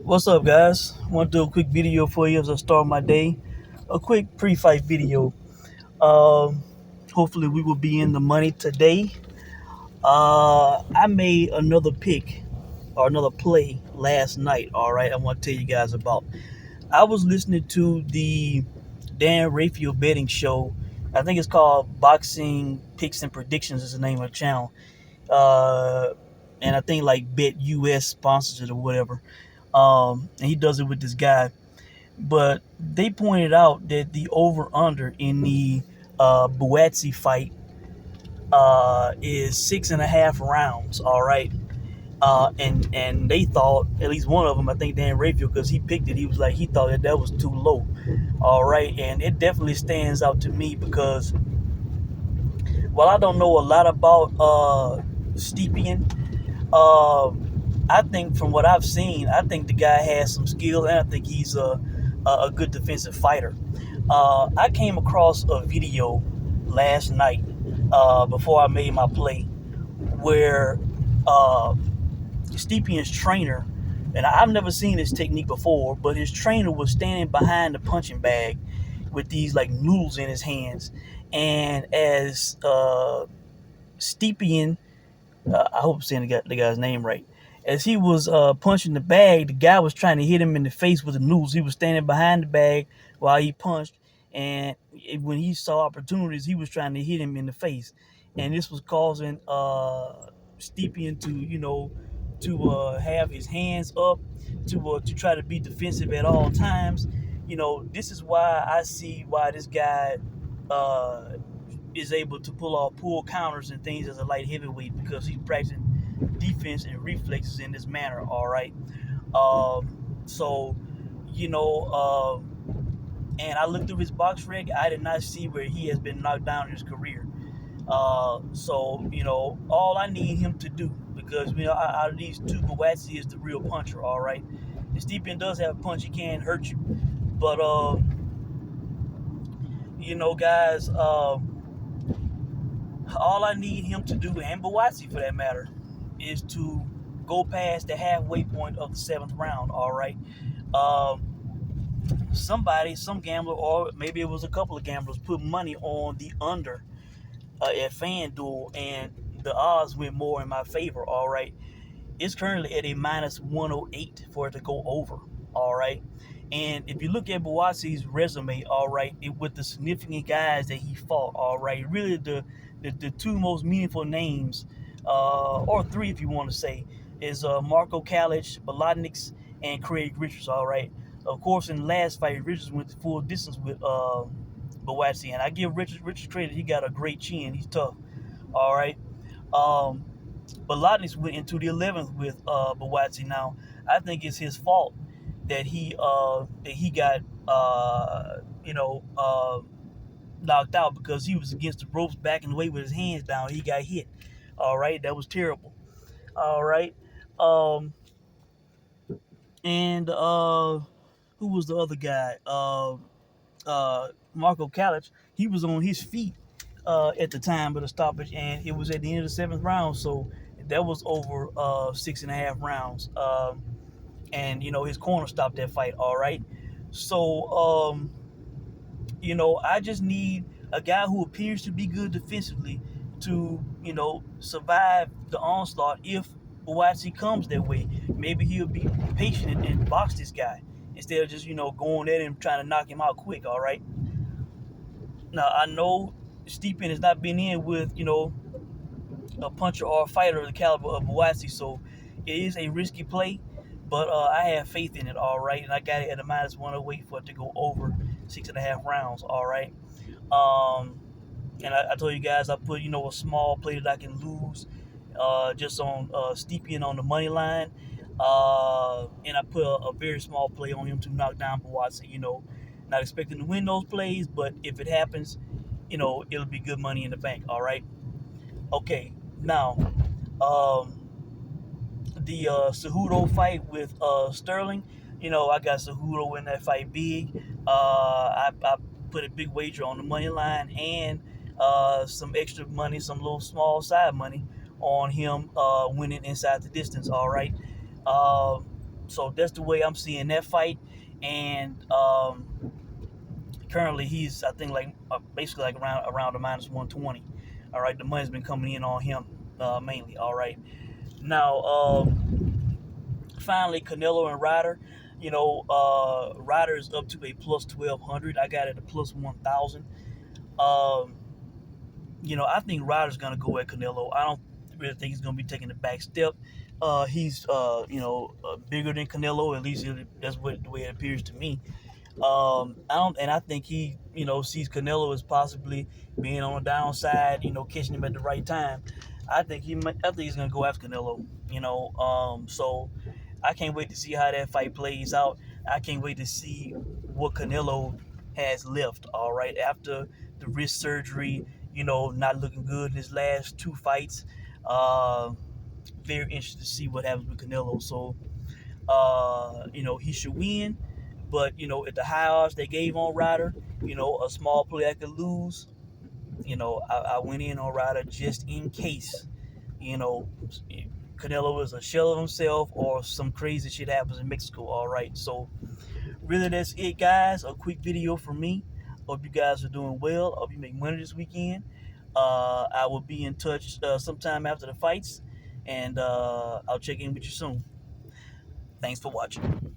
What's up, guys? Want to do a quick video for you as I start my day. A quick pre-fight video. Um, Hopefully, we will be in the money today. I made another pick or another play last night. All right, I want to tell you guys about. I was listening to the Dan Raphael betting show. I think it's called Boxing Picks and Predictions. Is the name of the channel. Uh, and I think like Bet US sponsors it or whatever. And he does it with this guy. But they pointed out that the over under in the Buatsi fight is 6.5 rounds. All right. And they thought, at least one of them, I think Dan Raphael, because he picked it, he was like, he thought that was too low. All right. And it definitely stands out to me because while I don't know a lot about Stepien, I think from what I've seen, I think the guy has some skill, and I think he's a good defensive fighter. I came across a video last night before I made my play where Stepien's trainer, and I've never seen this technique before, but his trainer was standing behind the punching bag with these like noodles in his hands, and as Stepien, I hope I'm saying the guy's name right. As he was punching the bag, the guy was trying to hit him in the face with the noodles. He was standing behind the bag while he punched, and when he saw opportunities, he was trying to hit him in the face, and this was causing Stepien to have his hands up to try to be defensive at all times. This is why I see why this guy is able to pull counters and things as a light heavyweight, because he's practicing defense and reflexes in this manner. All right. So, and I looked through his box rec. I did not see where he has been knocked down in his career. So, all I need him to do, because, out of these two, Buatsi is the real puncher. All right. And Stepien does have a punch. He can hurt you. But, guys, all I need him to do, and Buatsi for that matter, is to go past the halfway point of the 7th round. All right. Some gambler, or maybe it was a couple of gamblers, put money on the under at FanDuel, and the odds went more in my favor. All right. It's currently at a minus 108 for it to go over. All right. And if you look at Buatsi's resume, all right, with the significant guys that he fought, all right, really the two most meaningful names, or three if you want to say, is Marco Kalic, Bolotniks, and Craig Richards. All right. Of course, in the last fight, Richards went the full distance with Buatsi, and I give Richards credit. He got a great chin. He's tough. All right. Bolotniks went into the 11th with Buatsi. Now, I think it's his fault that he got knocked out, because he was against the ropes backing away with his hands down. He got hit. All right, that was terrible. All right, and who was the other guy? Marco Kalic. He was on his feet at the time of the stoppage, and it was at the end of the 7th round. So that was over 6.5 rounds. And his corner stopped that fight. All right. So I just need a guy who appears to be good defensively to survive the onslaught. If Buatsi comes that way, maybe he'll be patient and box this guy instead of just going at him trying to knock him out quick. All right. Now I know Stepien has not been in with a puncher or a fighter of the caliber of Buatsi, so it is a risky play. But I have faith in it, all right, and I got it at a minus 108 for it to go over 6.5 rounds, all right. And I told you guys I put a small play that I can lose, just on Stepien on the money line, and I put a very small play on him to knock down Buatsi. Not expecting to win those plays, but if it happens, it'll be good money in the bank, all right. Okay, now. The Cejudo fight with Sterling, I got Cejudo in that fight big. I put a big wager on the money line and some extra money, some little small side money on him winning inside the distance. All right. So that's the way I'm seeing that fight. And currently he's, I think, like basically like around the minus 120. All right, the money's been coming in on him mainly. All right, now finally Canelo and Ryder. Ryder is up to a plus 1200. I got it at a plus 1000. Um, I think Ryder's gonna go at Canelo. I don't really think he's gonna be taking the back step. He's bigger than Canelo. At least that's the way it appears to me. I think he, sees Canelo as possibly being on the downside, catching him at the right time. I think he's gonna go after Canelo. So I can't wait to see how that fight plays out. I can't wait to see what Canelo has left. All right, after the wrist surgery, not looking good in his last two fights. Uh, Very interested to see what happens with Canelo. So, he should win. But, at the high odds they gave on Ryder, a small play I could lose, I went in on Ryder just in case, you know, Canelo is a shell of himself or some crazy shit happens in Mexico. All right. So, really, that's it, guys. A quick video from me. Hope you guys are doing well. Hope you make money this weekend. I will be in touch sometime after the fights, and I'll check in with you soon. Thanks for watching.